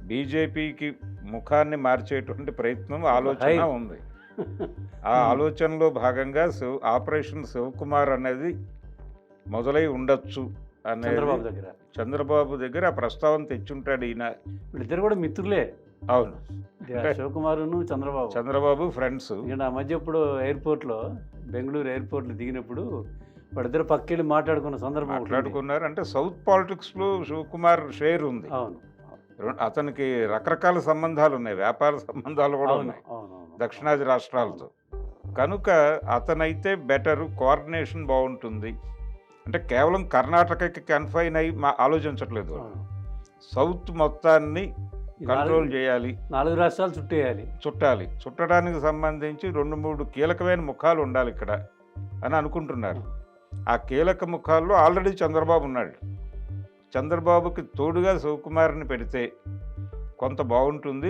బీజేపీకి ముఖాన్ని మార్చేటువంటి ప్రయత్నం ఆలోచన హై. ఉంది. ఆ ఆలోచనలో భాగంగా ఆపరేషన్ శివకుమార్ అనేది మొదలై ఉండొచ్చు అనేది చంద్రబాబు దగ్గర చంద్రబాబు దగ్గర ఆ ప్రస్తావన తెచ్చుంటాడు ఈయన. వీళ్ళిద్దరు కూడా మిత్రులే, అవును, శివకుమారును చంద్రబాబు. చంద్రబాబు ఫ్రెండ్స్. ఎందుకంటే ఆ మధ్య ఇప్పుడు ఎయిర్పోర్ట్లో, బెంగళూరు ఎయిర్పోర్ట్లో దిగినప్పుడు వాళ్ళిద్దరు పక్కెళ్ళి మాట్లాడుకున్న సందర్భం ఒకటి ఉంది. మాట్లాడుకున్నారు. అంటే సౌత్ పాలిటిక్స్లో శివకుమార్ షేర్ ఉంది. అవును అతనికి రకరకాల సంబంధాలు ఉన్నాయి, వ్యాపార సంబంధాలు కూడా అవును ఉన్నాయి అవును అవును. దక్షిణాది రాష్ట్రాలతో. కనుక అతనైతే బెటర్, కోఆర్డినేషన్ బాగుంటుంది. అంటే కేవలం కర్ణాటకకి కన్ఫైన్ అయి ఆలోచించట్లేదు వాళ్ళు. అవును. సౌత్ మొత్తాన్ని ఈ కంట్రోల్ చేయాలి, 4 రాష్ట్రాలు చుట్టేయాలి. చుట్టడానికి సంబంధించి 2-3 కీలకమైన ముఖాలు ఉండాలి ఇక్కడ అని అనుకుంటున్నారు. ఆ కీలక ముఖాల్లో ఆల్రెడీ చంద్రబాబు ఉన్నాడు. చంద్రబాబుకి తోడుగా శివకుమార్ని పెడితే కొంత బాగుంటుంది.